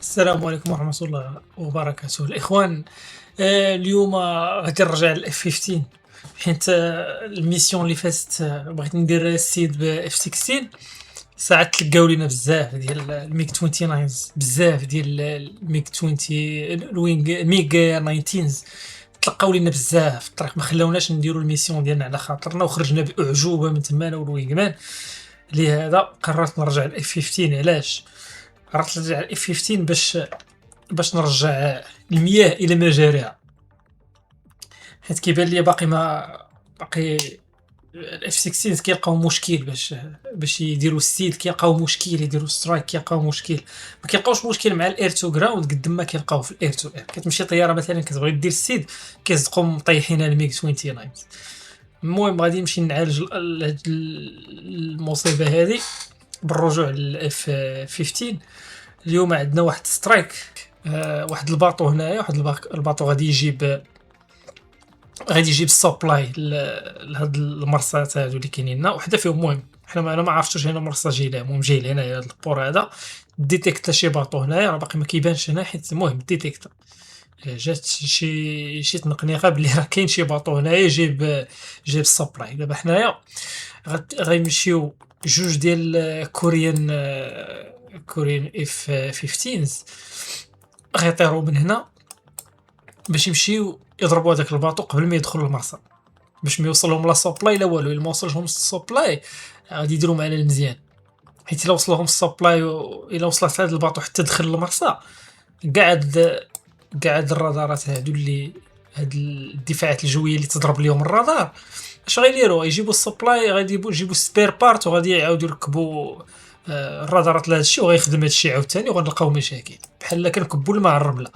السلام عليكم ورحمة الله وبركاته الإخوان. اليوم غادي نرجع للإف 15 حيت الميسيون اللي فاتت بغيت ندير السيد بإف 16. ساعات تلقاو لينا بزاف ديال الميك 29، بزاف ديال الميك 20 الوينغ ميغ 19 تلقاو لينا بزاف في الطريق، ما خلاوناش نديرو الميسيون ديالنا على خاطرنا وخرجنا بأعجوبة من تما انا والوينغ مان. لهذا قررت نرجع لإف 15. علاش قررت نرجع لإف 15؟ باش نرجع المياه الى مجاريها، حيت كيبان لي باقي الاف 16 كيلقاو مشكل باش يديروا السيد، كيلقاو مشكل يديروا سترايك، كيلقاو مشكل. ما كيلقاوش مشكل مع الاير تو جراوند قد ما كيلقاو في الاير تو اير. كتمشي طياره مثلا كتبغي دير السيد كيصدقوا مطيحينها الميغ 29. المهم غادي نمشي نعالج هاد المصيبه هذه بالرجوع للاف 15. اليوم عندنا واحد سترايك، واحد الباطو هنايا، واحد الباطو غادي يجيب السوبلاي لهاد المرصات هادو اللي كاينين لنا، وحده فيهم مهم. انا ما عرفتش هنا مرصه جاي لها، المهم جاي لهنا هاد البور هذا ديتيكتا شي باطو هنايا، راه باقي ما كيبانش هنا حيت المهم ديتيكتا. جات شي تنقنيقه بلي راه كاين شي باطو هنايا جايب السوبلاي. دابا حنايا غيمشيو جوج ديال كوريان اف 15 غيطيروا من هنا باش يمشيو يضربوا هذاك الباطو قبل ما يدخل المرسى، باش ما يوصلهم لا سوبلاي لا والو. الا ما وصلهمش السوبلاي غادي يديروا معنا المزيان، حيت الا وصلهم السوبلاي الا وصلت هذا الباطو حتى دخل المرسى، قاعد الرادارات هادو اللي هاد الدفاعات الجويه اللي تضرب لهم الرادار، اش غيديروا؟ يجيبوا السبلاي، غادي يجيبوا سبير بارت وغادي يعاودوا يركبوا الرادارات لهذا الشيء، وغيخدم هذا الشيء عاوتاني، وغنلقاو مشاكل بحال كنكبوا الماء على الرمله،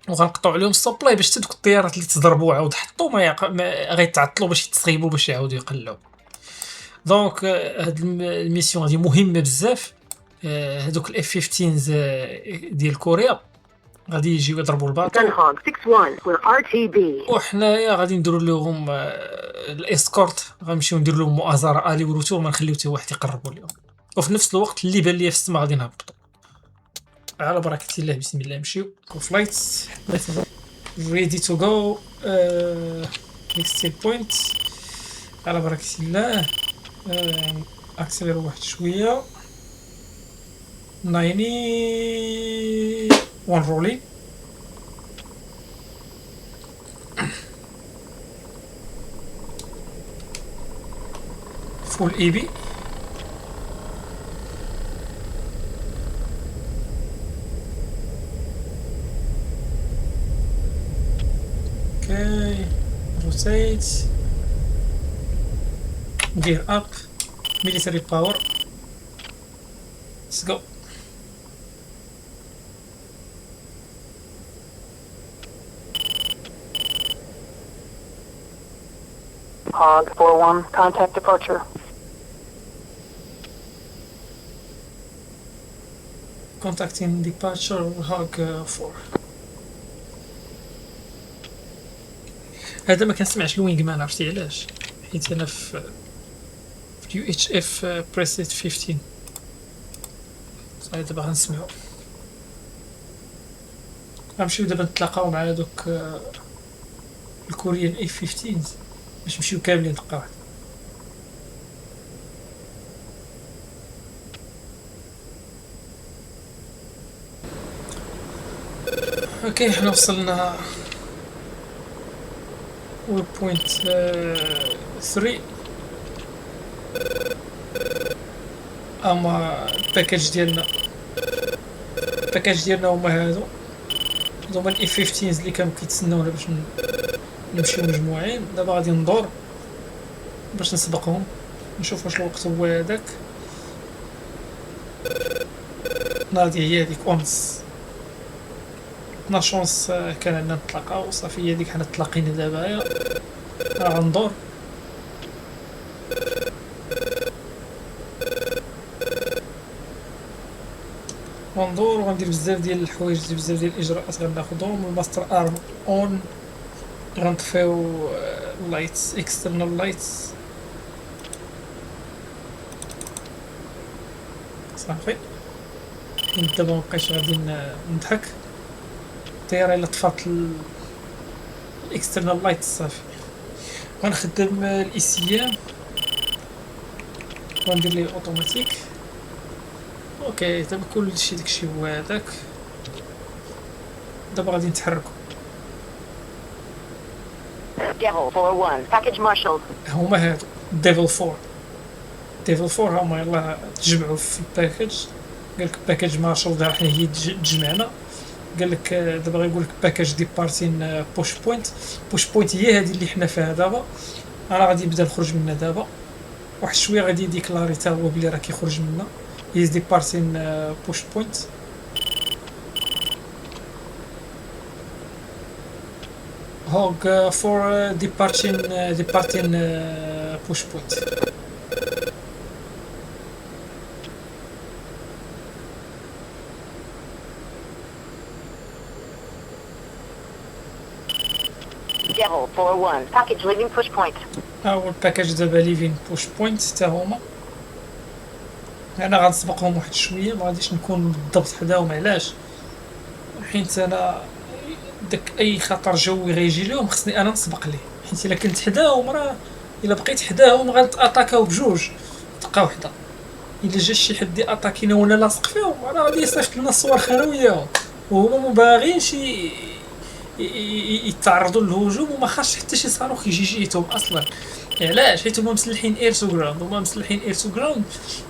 وغنقطعوا عليهم السبلاي باش تدوك الطيارات اللي تضربوا عاود حطوا ما غيتعطلوا باش يتسغيبوا باش يعاودوا يقلعوا. دونك هاد الميسيون هادي مهمه بزاف. هادوك الاف 15 ديال كوريا غادي يجيو يضربوا الباطو، وحنايا غادي نديروا لهم الاسكورت، غنمشيو ندير لهم مؤازره الي وروتور، ما نخليو حتى واحد يقربوا لهم، وفي نفس الوقت اللي بان ليا في السما غادي نهبطوا على بركه الله. بسم الله نمشيو فلايتس ready to go. next point على بركه الله. اكسلير واحد شويه 90 1 رولي. فول اي بي. اوكي روتيت gear up military power. let's go. Hog 4-1, contact departure. contacting departure hog 4. هذا ما كنسمعش الوينغ مان، عرفتي علاش؟ حيت انا في يو اتش اف بريسيت 15. صافي دابا غنسمعو، غنمشيو دابا نتلاقاو مع هذوك الكوريان اف 15 باش نمشيو كاملين دقه واحده. اوكي حنا وصلنا بوينت 3. اما الباكاج ديالنا هما هما الاف 15 اللي كانوا كيتسناونا باش نمشيو مجموعين. دابا غادي ندور باش نسبقهم، نشوف واش الوقت هو هذاك. ناضي هي هذيك اونس، نا شونس كان عندنا نتلاقاو صافي. هي ديك حنا تلاقينا دابا، راه غندور وغندير بزاف ديال الحوايج، بزاف ديال الاجراءات غناخذهم. الماستر ارم اون، غنطفيو لايتس اكسترنال لايتس صافي. حيت دابا مبقيتش غادي نضحك. الطياره الا طفات الاكسترنال لايت صافي. غنخدم الاي وندير ليه اوتوماتيك. اوكي دابا كلشي داكشي هو هذاك. دابا غادي نتحركو. Devil 4-1, package marshaled. هما هادو ديفل 4. ديفل 4 هما يلاه تجمعوا في الباكاج. قالك باكاج مارشال دا حنا هي تجمعنا. قالك دابا غيقول لك باكاج ديبارتين بوش بوينت. بوش بوينت هي هذه اللي حنا فيها دابا. راه غادي يبدا نخرج منها دابا واحد شويه، غادي يديكلاري تا هو بلي راه كيخرج منا. هيز ديبارتين بوش بوينت. هوغ فور ديبارتين بوش بوينت. Devil 4-1, package leaving push point. ها هو الباكاج دابا ليفين بوش بوينت تا هما. انا غنسبقهم واحد شويه، ما غاديش نكون بالضبط حداهم. علاش؟ حيت انا داك اي خطر جوي غيجي لهم خصني انا نسبق ليه. حيت الا كنت حداهم راه الا بقيت حداهم غنتاتاكاو بجوج دقه وحده. الا جا شي حد ياتاكينا وانا لاصق فيهم راه غادي يصيفط لنا الصور خير وياهم، وهما ما باغينش يتعرضوا للهجوم وما خاصش حتى شي صاروخ يجي جيتهم اصلا. علاش؟ حيت هما مسلحين اير تو جراوند. هما مسلحين اير تو جراوند.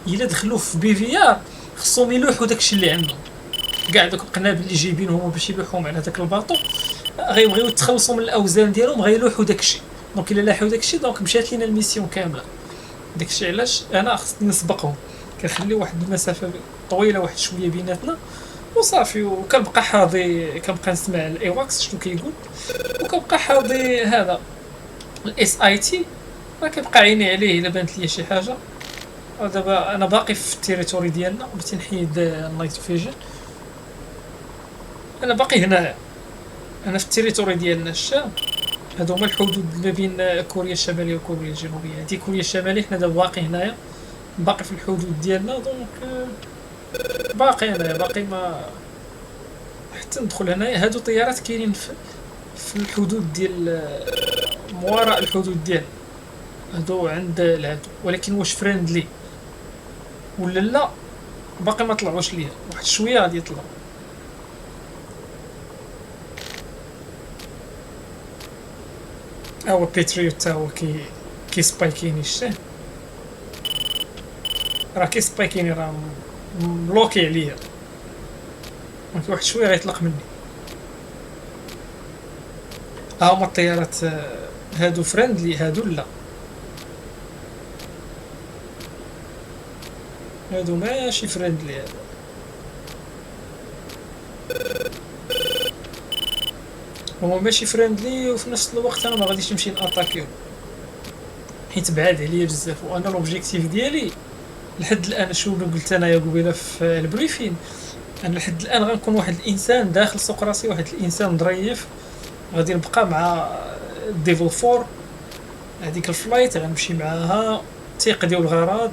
الا دخلوا في بي في ار خصهم يلوحوا داكشي اللي عندهم. كاع دوك القنابل اللي جايبينهم هما باش يلوحوهم على داك الباطو غيبغيو يتخلصوا من الاوزان ديالهم، غيلوحوا داكشي. دونك الا لاحوا داكشي دونك مشات لينا الميسيون كامله. داكشي علاش انا خصني نسبقهم. كنخلي واحد المسافه طويله واحد شويه بيناتنا وصافي، وكنبقى حاضي كنبقى نسمع الايواكس شنو كيقول، وكنبقى حاضي هذا الاس اي تي. راه كيبقى عيني عليه الا بانت ليا شي حاجه. ودابا انا باقي في التيريتوري ديالنا، بغيت نحيد النايت فيجن. انا باقي هنا، انا في التيريتوري ديالنا الشام. هادو هما الحدود ما بين كوريا الشماليه وكوريا الجنوبيه. هادي كوريا الشماليه، حنا دابا باقي هنايا، باقي في الحدود ديالنا. دونك باقي هنايا، باقي ما حتى ندخل هنايا. هادو طيارات كاينين في الحدود ديال موراء الحدود ديالنا. هادو عند العدو، ولكن واش فريندلي ولا لا باقي ما طلعوش ليا. واحد شويه غادي يطلعوا. هو بيتريوت تا هو كي سبايكيني. الشاه راه كي سبايكيني، راه مبلوكي عليا. دونك واحد شويه غيطلق مني. ها هما الطيارات هادو فريندلي، هادو لا. هادو ماشي فريندلي. هادو هما ماشي فريندلي، وفي نفس الوقت انا ما غاديش نمشي ناتاكيو حيت بعاد عليا بزاف. وانا لوبجيكتيف ديالي لحد الان، شنو قلت انايا قبيله في البريفين، انا لحد الان غنكون واحد الانسان داخل سوق راسي، واحد الانسان ظريف. غادي نبقى مع ديفل 4. هذيك الفلايت غنمشي معاها تيقضيو الغرض.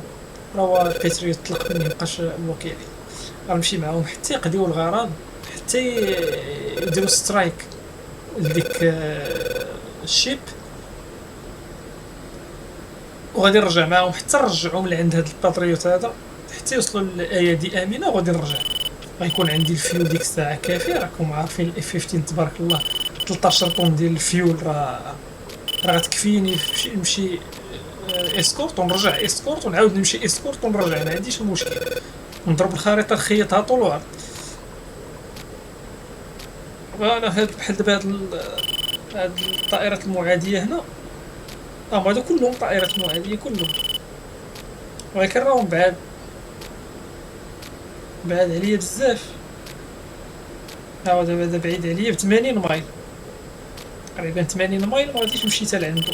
راه بيتريوت طلق مني مابقاش بلوكي عليه. غنمشي معاهم حتى يقضيو الغرض، حتى يديروا سترايك لديك الشيب، وغادي نرجع معاهم حتى نرجعهم لعند هاد الباتريوت هذا حتى يوصلوا للايادي امنه. وغادي نرجع، غيكون عندي الفيول ديك الساعه كافي. راكم عارفين الاف 15 تبارك الله 13 طن ديال الفيول راه غتكفيني نمشي اسكورت ونرجع اسكورت ونعاود نمشي اسكورت ونرجع. ما عنديش مشكل، نضرب الخريطه نخيطها طول العرض. انا هاد بحال دابا هاد الطائرات المعاديه هنا، هادو كلهم طائرات معاديه كلهم، ولكن راهم بعاد عليا بزاف. ها دابا بعيد عليا ب 80 مايل تقريبا. 80 مايل ما غاديش نمشي حتى لعندو.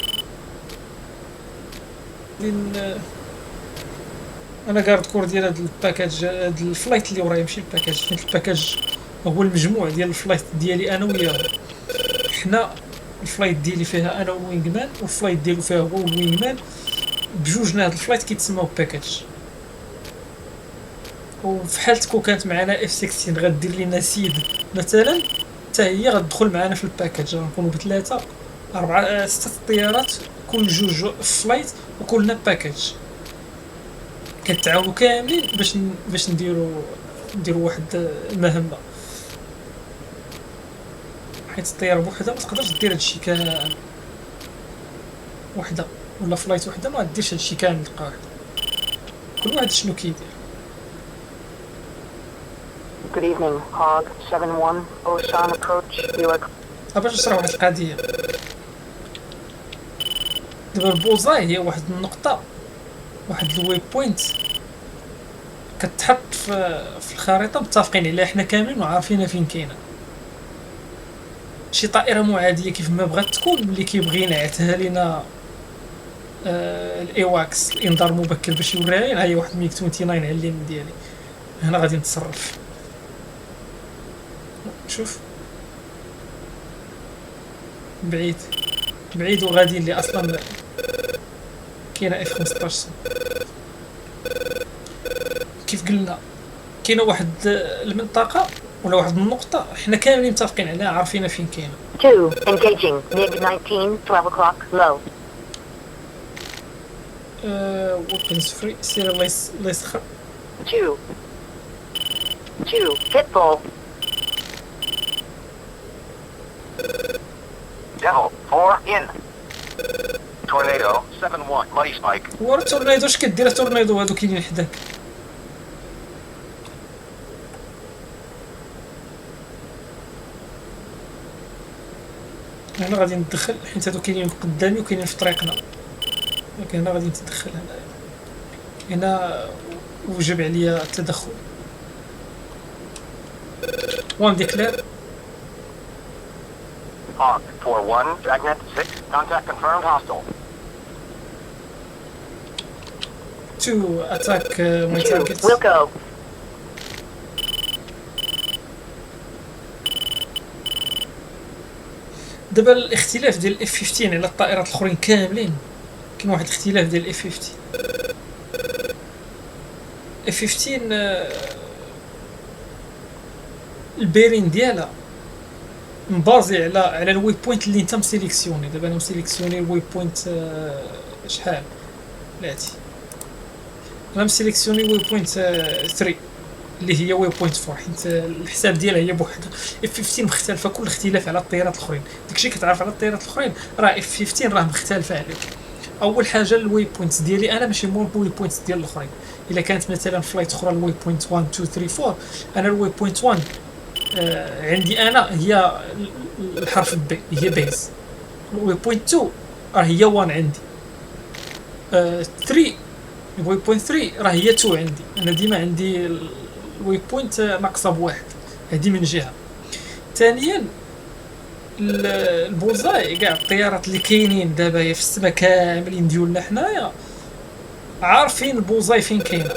انا كارد كور ديال هاد الباكاج، هاد الفلايت اللي ورايا ماشي الباكاج. حيت الباكاج هو المجموع ديال الفلايت ديالي انا وياه. حنا الفلايت ديالي فيها انا ووينغ مان، والفلايت ديالو فيها هو والوينغ مان. بجوجنا هاد الفلايت كيتسماو باكاج. وفي حالة كون كانت معنا اف 16 غدير لينا سيد مثلا، حتى هي غتدخل معنا في الباكاج، غنكونوا بثلاثه 4 6 طيارات، كل جوج فلايت وكلنا باكاج كنتعاونوا كاملين باش نديروا واحد المهمه، حيت الطياره بوحدها ما تقدرش دير هادشي كامل، وحده ولا فلايت وحده ما ديرش هادشي كامل دقه واحده، كل واحد شنو كيدير. Good evening, Hog 7-1, Ocean approach, you are... باش نشرح واحد القضيه، دابا البوزاي هي واحد النقطه، واحد الوي بوينت كتحط في الخريطه متفقين عليها حنا كاملين وعارفينها فين كاينه. شي طائره معاديه كيف ما بغات تكون اللي كيبغي ينعتها لينا الايواكس الانذار المبكر باش يوريها لينا، هي واحد 129 على اليمين ديالي، هنا غادي نتصرف. شوف بعيد وغادي اللي اصلا كاينه اف 15. كيف قلنا كاينه واحد المنطقه ولا واحد النقطه حنا كاملين متفقين عليها عارفينها فين كاينه. 2, engaging, MiG-19, 12 o'clock, low. weapons free سير الله يسخر. 2, Pitbull. Devil 4 in. Tornado 7-1, Muddy Spike. هو التورنيدو اش كدير التورنيدو هادو كاينين حداك؟ هنا غادي ندخل حيت هادو كاينين قدامي وكاينين في طريقنا، ولكن هنا غادي نتدخل. هنا وجب عليا التدخل. وان ديكلير Hawk 4-1, Dragnet 6, contact confirmed, hostile. to attack my 2, targets. Wilco. دابا الاختلاف ديال الاف 15 على الطائرات الاخرين كاملين، كاين واحد الاختلاف ديال الاف 15. اف 15 البيرين ديالها مبازي على الوي بوينت اللي انت مسيليكسيوني. دابا انا مسيليكسيوني الوي بوينت شحال بلاتي، انا مسيليكسيوني وي بوينت 3 اللي هي وي بوينت 4، حيت الحساب ديالها هي بوحدها. اف 15 مختلفه، كل اختلاف على الطيارات الاخرين، داكشي كتعرف على الطيارات الاخرين راه اف 15 راه مختلفه عليهم. اول حاجه الوي بوينتس ديالي انا ماشي مول الوي بوينتس ديال الاخرين. الا كانت مثلا فلايت اخرى الوي بوينت 1 2 3 4، انا الوي بوينت 1 عندي انا هي الحرف بي، هي بيز. الوي بوينت 2 راه هي 1 عندي. 3 الوي بوينت 3 راه هي 2 عندي. انا ديما عندي الوي بوينت ناقصه بواحد، هذه من جهه. ثانيا البوزاي كاع الطيارات اللي كاينين دابا هي في السما كاملين ديالنا حنايا عارفين البوزاي فين كاينه،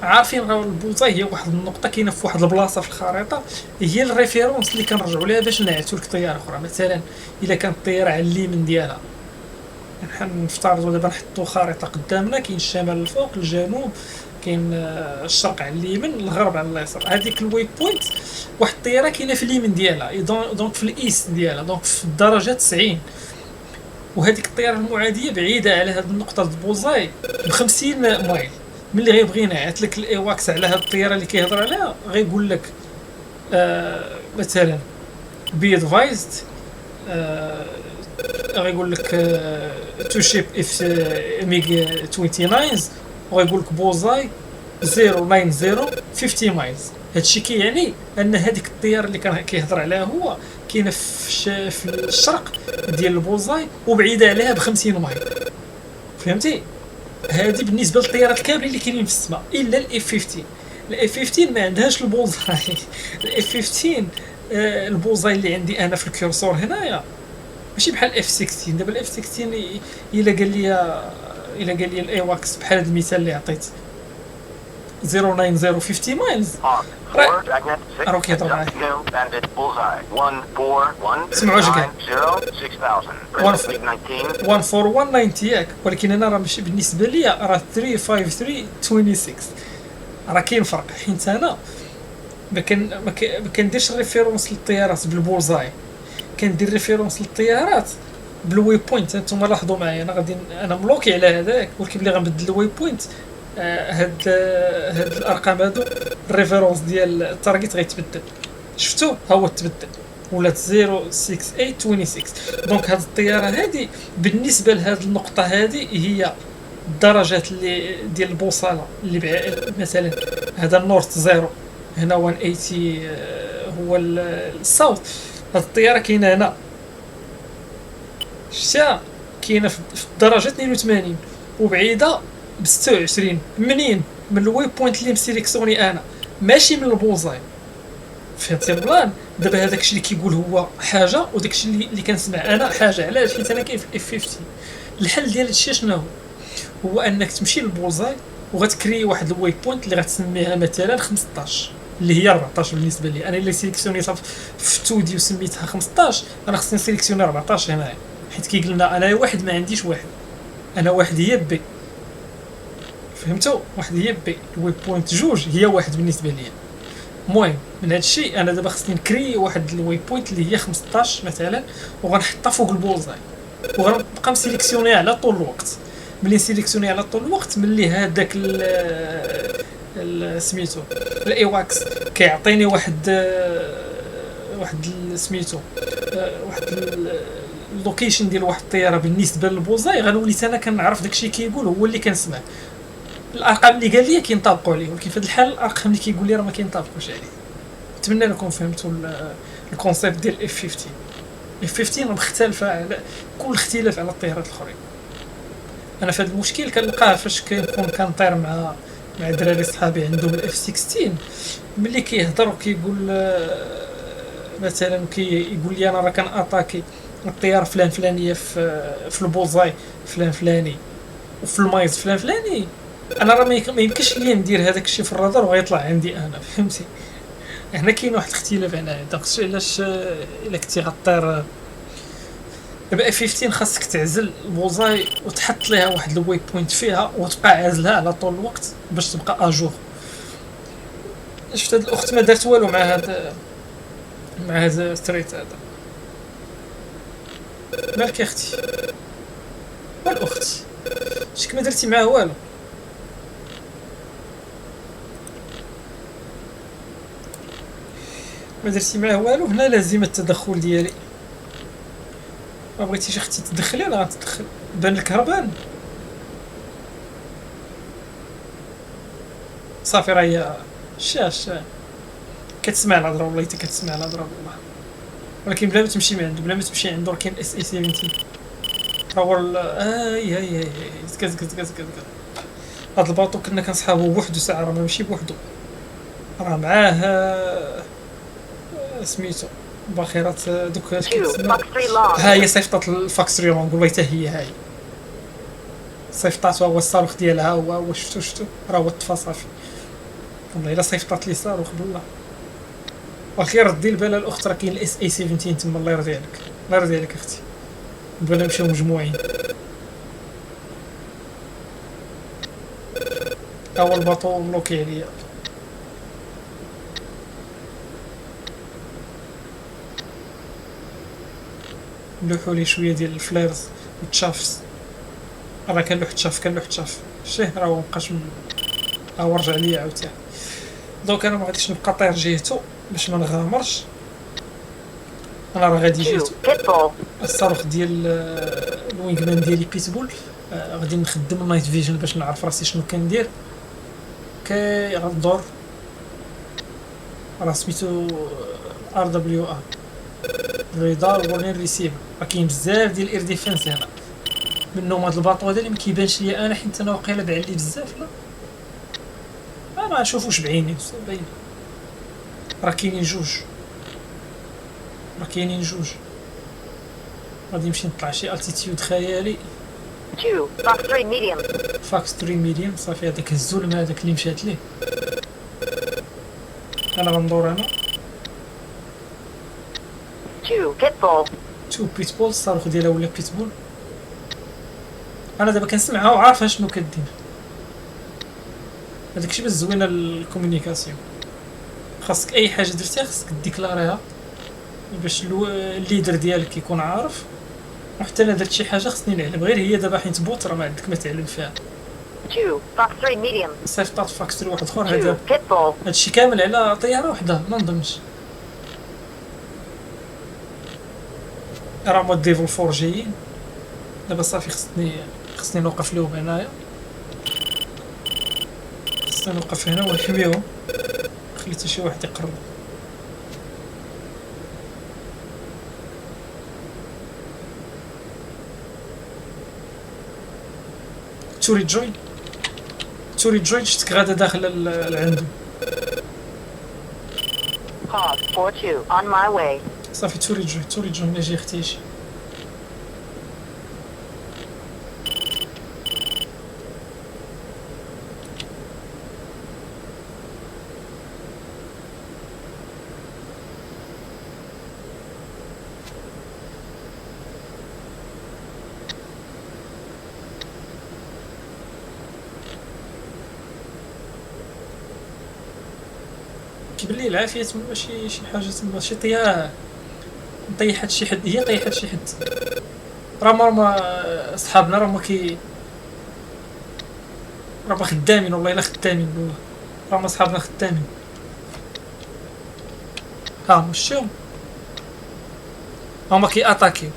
عارفين راه البوزاي هي واحد النقطه كاينه في واحد البلاصه في الخريطه، هي الريفيرونس اللي كنرجعوا ليها باش نعتوا لك طياره اخرى. مثلا الا كانت الطياره على اليمين ديالها، نفترضوا دابا نحطوا خريطه قدامنا، كاين الشمال الفوق، الجنوب، كاين الشرق على اليمين، الغرب على اليسار. هذيك الوي بوينت واحد الطياره كاينه في اليمين ديالها، دونك في الايست ديالها، دونك في الدرجه 90. وهذيك الطياره المعاديه بعيده على هذه النقطه البوزاي ب 50 مايل. ملي غيبغي ينعت لك الايواكس على هذه الطياره اللي كيهضر عليها، غيقول لك مثلا بي ادفايزد، غيقول لك تو شيب اف ميغ 29، وغيقول لك بوزاي 090 50 مايلز. هادشي كيعني ان هذيك الطياره اللي كان كيهضر عليها هو كاينه في الشرق ديال البوزاي وبعيده عليها ب 50 مايل. فهمتي؟ هذه بالنسبه للطيارات كاملين اللي كاينين في السماء الا الاف 15. الاف 15 ما عندهاش البوزاي. الاف 15 البوزاي اللي عندي انا في الكورسور هنايا ماشي بحال اف 16. دابا الاف 16 الا قال لي الايواكس بحال هذا المثال اللي عطيت 090 50 مايلز، راه كيهضر معايا. سمعوا اش قال 14190 ياك، ولكن انا راه ماشي بالنسبه ليا راه 35326. راه كاين فرق، حيت انا ما كنديرش ريفيرونس للطيارات بالبولزاي، كندير ريفيرونس للطيارات بالوي بوينت. انتم لاحظوا معايا انا غادي انا ملوكي على هذاك، ولكن ملي غنبدل الوي بوينت هاد الارقام هادو الريفيرونس ديال التارجت غيتبدل. شفتوا ها هو تبدل ولات 06826. دونك هاد الطياره هادي بالنسبه لهاد النقطه هادي هي الدرجات اللي ديال البوصله اللي مثلا هذا النورث زيرو، هنا 180 هو الساوث. هاد الطياره كاينه هنا، شتيها كاينه في الدرجه 82 وبعيده ب 26. منين؟ من الوي بوينت اللي مسيليكسيوني انا، ماشي من البوزاي. فهمتي البلان؟ دابا هذاك الشيء اللي كيقول هو حاجه، وداك الشيء اللي كنسمع انا حاجه. علاش؟ حيت انا كاين في اف 15. الحل ديال هادشي شنو هو؟ هو انك تمشي للبوزاي وغتكري واحد الوي بوينت اللي غتسميها مثلا 15 اللي هي 14 بالنسبه لي انا. اللي سيليكسيونيتها في 2 دي وسميتها 15، انا خصني نسيليكسيوني 14 هنايا، حيت كيقول لنا انا واحد ما عنديش واحد، انا واحد هي بي. فهمتوا؟ واحد هي بي، الوي بوينت جوج هي واحد بالنسبه لي. المهم من هذا الشيء انا دابا خصني نكري واحد الوي بوينت اللي هي 15 مثلا، وغنحطها فوق البوزاي وغنبقى مسيليكسيوني على طول الوقت. ملي سيليكسيوني على طول الوقت، ملي هذاك سميتو الايواكس كيعطيني واحد سميتو واحد اللوكيشن ديال واحد الطياره بالنسبه للبوزاي، غنولي انا كنعرف داكشي كيقول هو اللي كنسمع. الارقام اللي قال لي كينطبقوا عليه، ولكن في هذا الحال الارقام اللي كيقول لي راه ما كينطبقوش عليه. نتمنى انكم فهمتوا الكونسيبت ديال اف 15. اف 15 مختلفه على كل اختلاف على الطيارات الاخرين. انا في هذا المشكل كنلقاه فاش كنكون كنطير مع دراري صحابي عندهم الاف 16، ملي كيهضر وكيقول مثلا كيقول لي انا راه كناتاكي الطياره فلان فلانيه في البوزاي فلان فلاني وفي المايز فلان فلاني، انا راه ما يمكنش لي ندير هذاك الشيء في الرادار وغيطلع عندي انا. فهمتي؟ هنا كاين واحد الاختلاف على هذا. داكشي علاش الا كنتي غطير دابا اف 15 خاصك تعزل البوزاي وتحط ليها واحد الوي بوينت فيها وتبقى عازلها على طول الوقت باش تبقى اجور. شفت هاد الاخت ما دارت والو مع هذا ستريت هذا. مالك يا اختي؟ مال اختي؟ شك ما درتي معاه والو؟ ما درتي معاه والو. هنا لازم التدخل ديالي. ما بغيتيش اختي تدخلي انا غتدخل. بان لك هربان صافي، راه هي الشاش كتسمع الهضره، والله حتى كتسمع الهضره والله. ولكن بلا ما تمشي من عنده، بلا ما تمشي عنده، راه كاين اس اي 17 راه هو هاي كز هاد الباطو كنا كنصحابو بوحدو ساعه، راه ماشي بوحدو، راه معاه سميتو باخيرات دوك اش كتسمى. ها هي صيفطات الفاكسري لونغ، والله حتى هي هاي صيفطات. هو الصاروخ ديالها هو شفتو راه هو الطفا صافي. والله الا صيفطات لي صاروخ بالله. واخيرا ردي البال الاخت، راه كاين الاس اي 17 تما. الله يرضي عليك، الله يرضي عليك اختي. بغينا نمشيو مجموعين. اول باطو بلوكي عليا. نلوحو ليه شويه ديال الفليرز والتشافس. راه كنلوح تشاف شتيه راه مابقاش رجع ليا عاوتاني. دونك انا ما غاديش نبقى طاير جهتو باش ما نغامرش. انا راه غادي جهتو الصاروخ ديال الوينغ مان ديالي بيتبول. غادي نخدم النايت فيجن باش نعرف راسي شنو كندير. غندور راه سميتو ار دبليو ار ريدار ورنين ريسيفر. راه كاين بزاف ديال الاير ديفنس هنا، منهم هاد الباطو هذا اللي مكيبانش ليا انا حيت انا واقيلا بعلي بزاف. لا ما نشوفوش بعيني باين. راه كاينين جوج. غادي نمشي نطلع شي التيتيود خيالي. 2, Fox 3 medium. فاكس 3 ميديوم صافي. هذاك الزلم هذاك اللي مشات ليه. انا غندور هنا 2, Pitbull. 2 بيتبول. الصاروخ ديالها ولا بيتبول. انا دابا كنسمعها وعارفه شنو كدير. هذاك الشيء باش زوينه الكومونيكاسيون. خاصك اي حاجه درتيها خاصك ديكلاريها باش الليدر ديالك يكون عارف، وحتى انا درت شي حاجه خصني نعلم، غير هي دابا حيت بوت راه ما عندك ما تعلم فيها. 2, Fox 3 medium. صيفطات فاكتوري واحد اخر 2, هذا Pitbull. هادشي كامل على طياره وحده ما نظنش. راه مود ديفل 4 جايين دابا صافي، خصني نوقف لهم هنايا، خصني نوقف هنا ونحميهم، خليت شي واحد يقرب. توري جوين شفتك غادا داخل لعندو. Hog 4-2, on my way. صافي توري جوين اجي اختي اجي. كيبان لي العافيه تما شي حاجه تما شي طياره طيحت شي حد، هي طيحت شي حد. راه ما صحابنا راه ما خدامين والله الا خدامين والله، راه ما صحابنا خدامين. ها مشيو هما كي اتاكيو،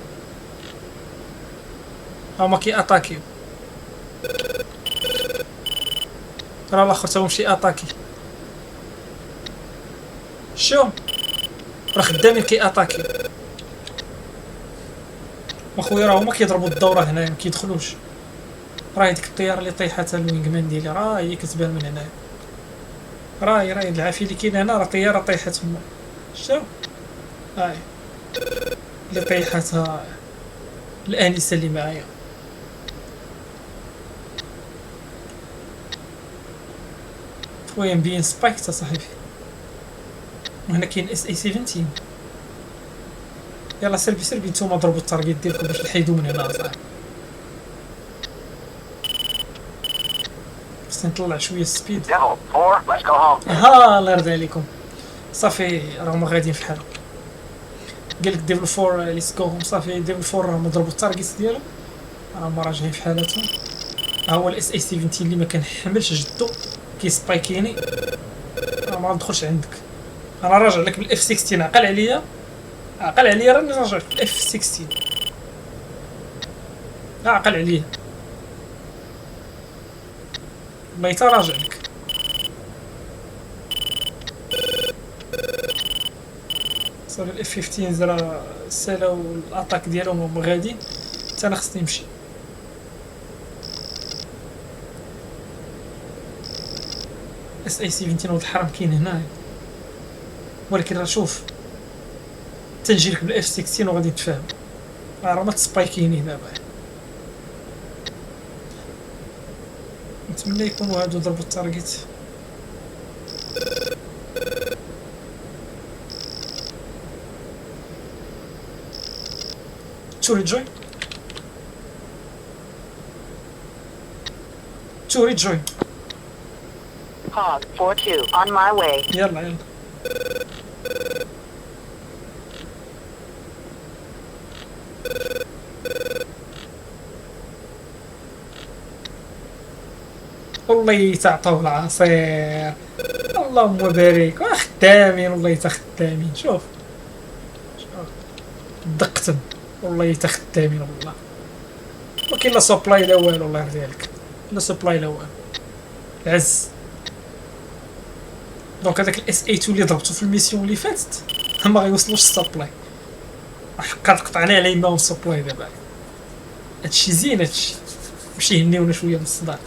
راه الاخر تا هو مشي اتاكي. شو راه خدامين كي اتاكي اخويا، راه هما كيضربوا الدوره هنايا ما كيدخلوش. راه ديك الطياره اللي طيحتها الوينغ مان ديالي راه هي كتبان من هنايا، راه العافيه اللي كاين هنا راه طياره طيحت تما. شتو هاي اللي طيحتها الانسه اللي معايا. خويا مبين سبايك تا صاحبي، وهنا كاين اس اي 17. يلا سربي نتوما ضربوا التارجيت ديالكم باش نحيدو من هنا صاحبي. خصني نطلع شويه السبيد. Devil 4, let's go home. ها الله يرضي عليكم، صافي راهما غاديين في حالهم. قالك ديفل 4 ليتس جو هوم. صافي ديفل 4 راهم ضربوا التارجيت ديالهم، راهما راجعين في حالتهم. ها هو الاس اي 17 اللي ما كنحملش جدو كيسبايكيني، راه ما ندخلش عندك. انا راجع لك بالاف 16، عقل عليا راني راجع بالاف 16، عقل عليا والله تا راجع لك. صافي الاف 15 زرا سالاو الاتاك ديالهم هما غاديين، حتى انا خصني نمشي. اس اي 17 ولد الحرام كاين هنايا، ولكن راه شوف تنجي لك بالاف 16 وغادي نتفاهم. راه ما تسبايكيني دابا، نتمنى يكونوا هادو ضربوا التارجيت. توري جوين Hog 4-2, on my way. يلا والله تعطوا العصير، اللهم بارك. خدامين والله تا خدامين. شوف دقتم والله تا خدامين والله، ما كاين لا سبلاي لا والو. الله يرضي عليك، لا سبلاي لا والو، عز. دونك هذاك الاس اي 2 اللي ضربتو في الميسيون اللي فاتت ما غيوصلوش السبلاي، حقا قطعنا على يماهم السبلاي. دابا هادشي زين، هادشي باش يهنيونا شويه من الصداع.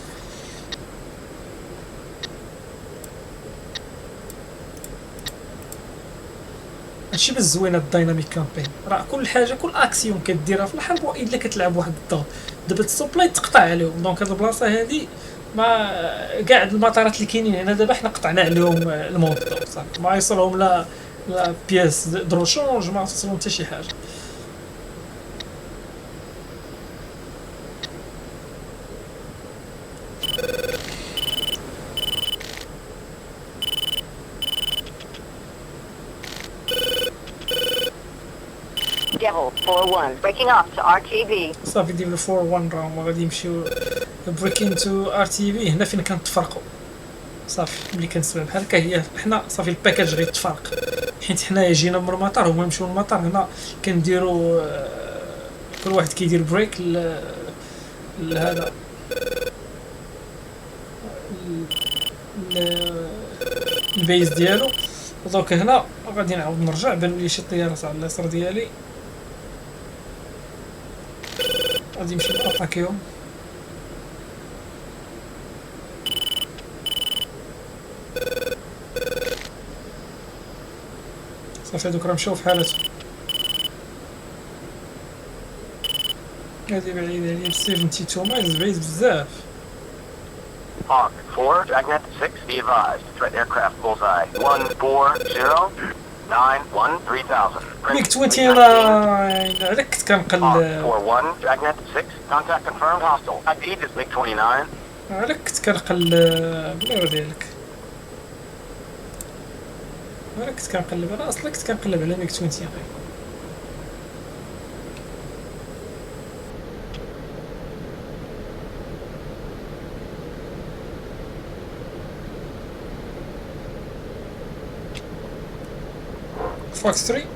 هادشي باش زوينه الدايناميك كامبين، راه كل حاجه كل اكسيون كديرها في الحرب والا كتلعب واحد الدور. دابا السبلاي تقطع عليهم، دونك هاد البلاصه هادي ما كاع المطارات اللي كاينين هنا دابا حنا قطعنا عليهم الموند، صافي ما يوصلهم لا بياس دو شونج، ما توصلهم حتى شي حاجه. Devil 4-1. Breaking off to RTV. صافي ديما 4-1 راهم غادي يمشيو بريكين تو ار تي في. هنا فين كنتفرقوا صافي ملي كنسمع بحال هكا هي حنا صافي الباكاج غيتفرق، حيت حنايا جينا من المطار هما مشاو للمطار. هنا كنديروا كل واحد كيدير بريك لهذا البيز ديالو. ودوك هنا غادي نعاود نرجع. بان لي شي طيارات على اليسار ديالي غادي نمشي ناتاكيهم. صافي هادوك راه مشاو في حالتهم. هادي بعيدة عليا 72 مايلز، بعيد بزاف. Hawk 4, Dragnet 6, be advised. Threat aircraft bullseye 140-913,000. ميك 20 على كنت كنقلب. Hawk 4-1, Dragnet 6, contact confirmed hostile. IP is MiG 29. على كنت كنقلب بلا ديالك. على كنت كنقلب انا اصلا كنت كنقلب على ميك 20. Fox 3.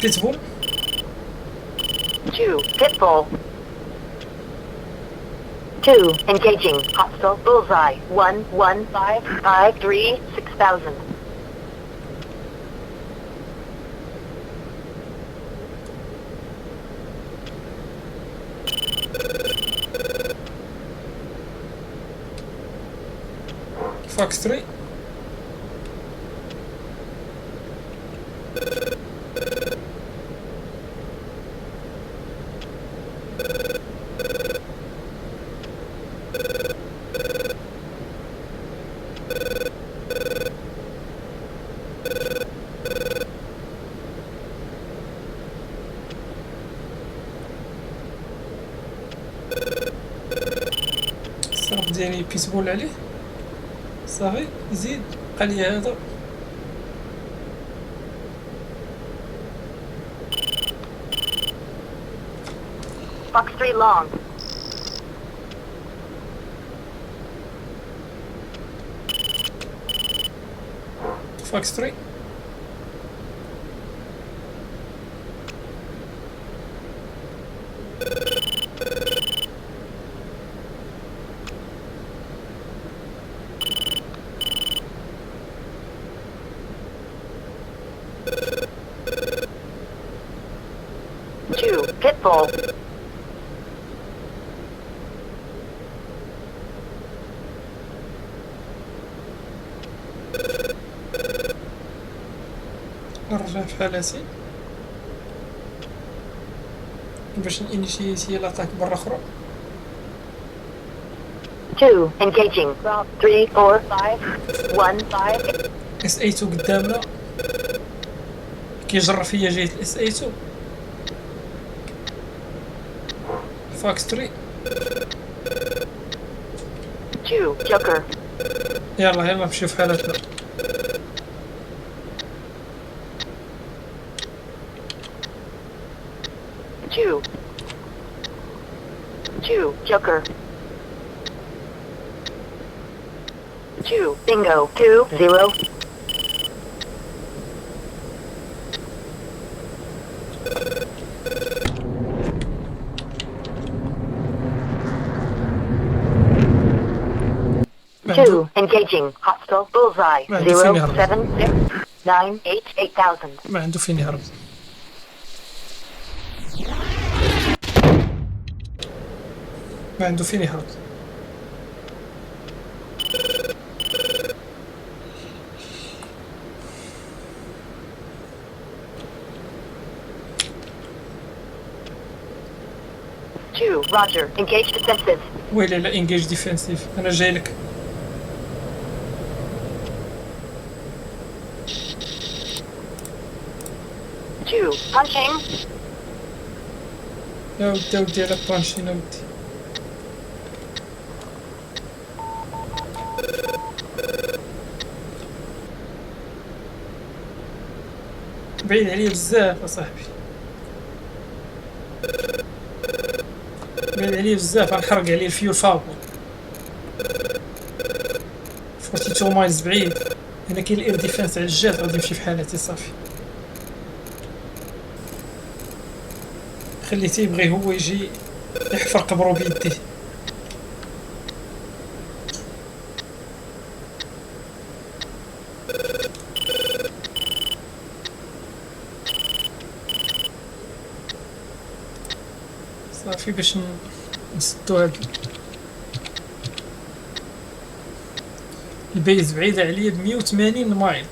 Pitbull. 2, Pitbull. 2, engaging. Hostile bullseye 115536000. Fox 3. الصرف ديالي بيتبول عليه صافي. زيد بقى لي هذا. Fox 3 long. Fox 3. Two, Pitbull. نرجع في حالتي باش نينيشيتي لاطاك برا اخرى. 2, engaging. 3, 4, 5, 1, 5. اس اي 2 قدامنا كيجر فيا جهة الاس اي 2. فاكس 3. 2, Joker. يلا نمشيو في حالتنا. Two, Joker. 2, Bingo. 2, 0. Two, engaging. Hostile bullseye. ما عنده فين يهرب. 076988000. ما عنده فين يهرب. ما عنده فين يهرب. 2, Roger. Engage defensive. ويلي لا انجيج ديفensive انا جاي لك. Two, punching. يا ودي على بانشين ودي. بعيد عليا بزاف اصاحبي، بعيد عليا بزاف، غنحرق عليه الفيول فابو. 42 مايلز بعيد، انا كاين الاير ديفنس على الجهات غادي نمشي في حالتي صافي. خليتيه يبغي هو يجي يحفر قبرو بيديه. صافي باش نسدو هاد البيز بعيدة عليا ب180 مايل.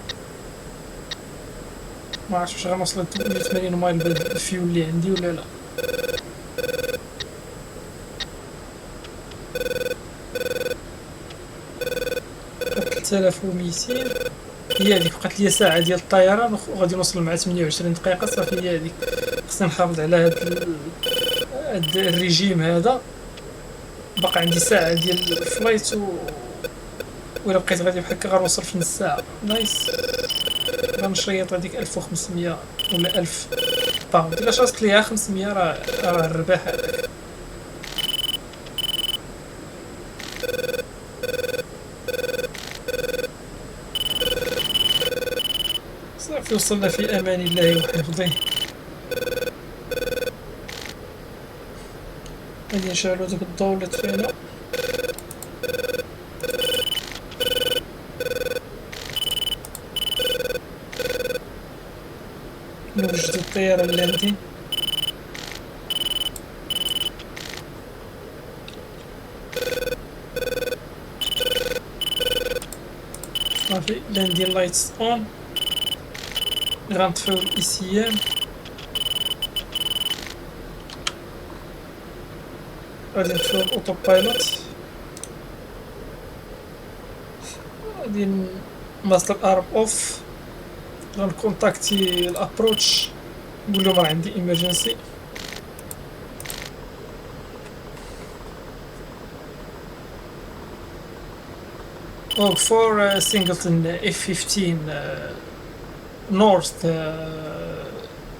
ما عرفتش واش غنوصل 180 مايل بهاد الفيول اللي عندي ولا لا. بقات 3200 هي هاديك، بقات ليا ساعة ديال الطيران وغادي نوصل مع 28 دقيقة صافي. هي هاديك خصني نحافظ على هاد الريجيم هذا. بقى عندي ساعة ديال الفلايت ولا بقيت غادي بحال هكا غنوصل في نص ساعة. نايس. غنشيط هاديك 1500 ولا 1000 باوند. الا شاصت ليها 500 راه الرباح هذاك. صافي وصلنا في امان الله وحفظه. غادي نشعلو داك الضو اللي طفينا. نوجدو الطيارة اللاندين. صافي لاندين لايتس اون. غنطفيو الاي سي ام. غادي نطفيو الاوتو بايلوت. غادي نماستر ارم اوف. غنكونتاكتي الابروتش نقول لهم راه عندي ايمرجنسي. Oh, for Singleton F-15 north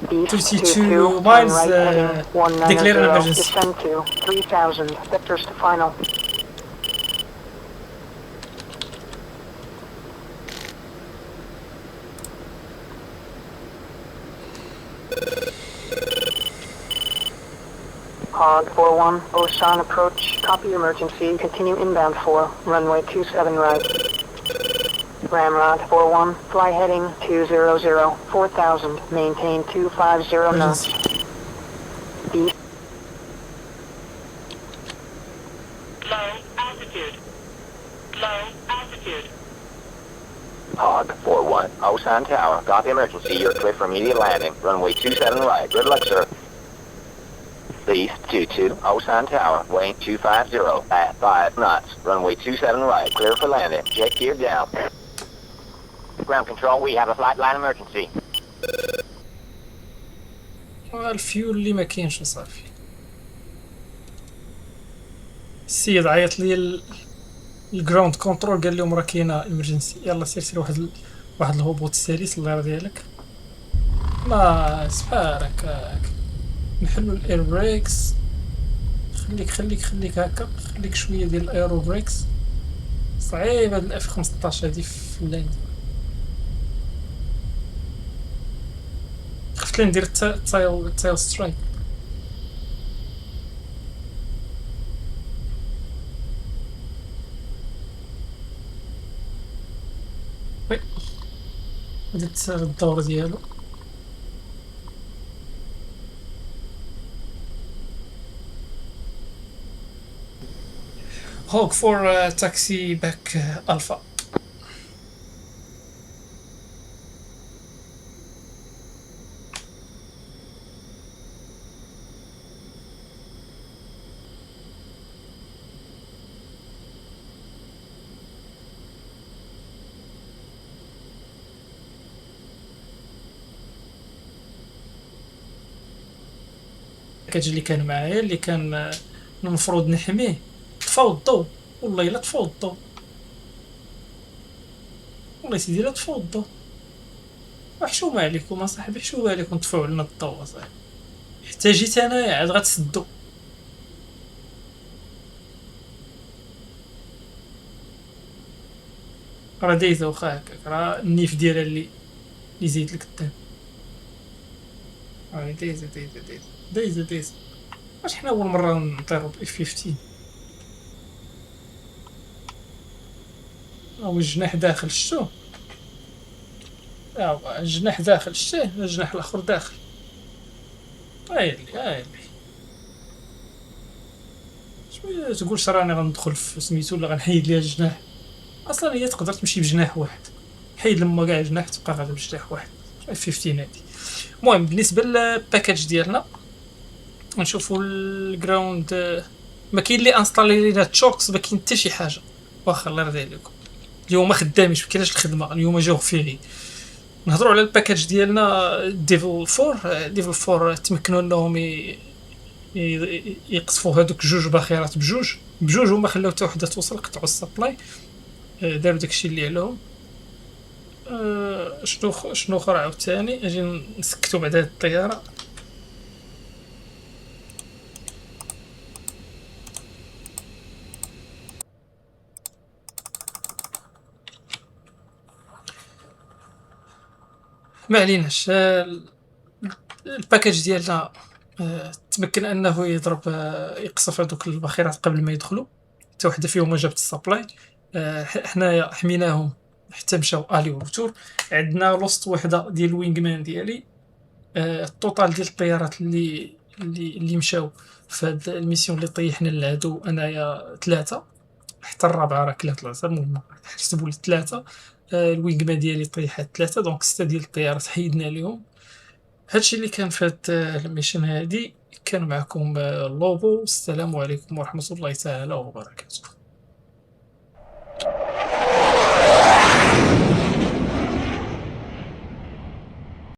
Beast 32 2, miles, right heading 190. declare an emergency. Descend to 3000. Vectors to final. Hog 4-1, Osan approach. Copy emergency. Continue inbound for runway 27 right. Ramrod 4-1, fly heading 200, 4000. Maintain 250 knots. Beast. Low altitude. Low altitude. Hog 4-1, Osan Tower. Copy emergency. You're clear for immediate landing. Runway 27 right. Good luck, sir. Beast 2-2, Osan Tower. Weight 250 at 5 knots. Runway 27 right. Clear for landing. Jet gear down. Ground control, we have a flight line emergency. الفيول اللي ما كاينش صافي. السيد عيط لي الجراوند كونترول قال لهم راه كاينه ايمرجنسي. يلا سير واحد الهبوط سلس الله يرضي عليك. ما سبحان هكاك نحلو الاير بريكس. خليك هكا. خليك شويه ديال الايرو بريكس. صعيب هاد الاف 15 هادي في اللاند. خفت لي ندير التايل سترايك. وي بدات الدور ديالو. Hawk 4 taxi back Alpha. الباكاج اللي كان معايا اللي كان المفروض نحميه طفاو الضو، والله الا طفاو الضو، والله سيدي لا طفاو الضو. وحشومة عليكم اصاحبي، حشومة عليكم طفاو لنا الضو اصاحبي، حتى جيت انايا عاد غتسدو. راه دايزة واخا هكاك، راه النيف ديالها اللي زيد لك الدم. راه دايزة. واش حنا اول مرة نطيرو ب F-15؟ هو الجناح داخل شتو، هو الجناح داخل شتيه، الجناح الاخر داخل. هايلي شويه تقولش راني غندخل في سميتو ولا غنحيد ليها الجناح، اصلا هي تقدر تمشي بجناح واحد، حيد لما كاع جناح تبقى غادي بجناح واحد. 15 هادي. المهم بالنسبه للباكاج ديالنا نشوفوا الجراوند، ما كاين اللي انستالي لينا تشوكس، ما كاين حتى شي حاجه. واخا الله يرضي عليكم اليوم ما خداميش، ما كايناش الخدمه اليوم، جاو فيغي. نهضروا على الباكاج ديالنا ديفل 4. ديفل 4 تمكنوا انهم يقصفوا هذوك جوج باخرات بجوج وما خلاو حتى وحده توصل، قطعوا السبلاي. داروا داكشي اللي عليهم. شنو اخر عاوتاني، اجي نسكتوا بعد هاد الطياره. ما عليناش. الباكاج ديالنا تمكن انه يضرب، يقصف هذوك الباخرات قبل ما يدخلوا، حتى وحده فيهم ما جابت السبلاي. حنايا حميناهم حتى مشاو الي وتور. عندنا لوست وحده ديال الوينغ مان ديالي. التوتال ديال الطيارات اللي مشاو في هاد الميسيون اللي طيحنا للعدو انايا 3، حتى الرابعه راه كلات العصا، المهم حسبوا لي 3. الوينغ مان ديالي طيحات 3، دونك 6 ديال الطيارات حيدنا ليهم. هادشي اللي كان في هاد الميشن هادي. كان معكم لوبو، السلام عليكم ورحمة الله تعالى وبركاته.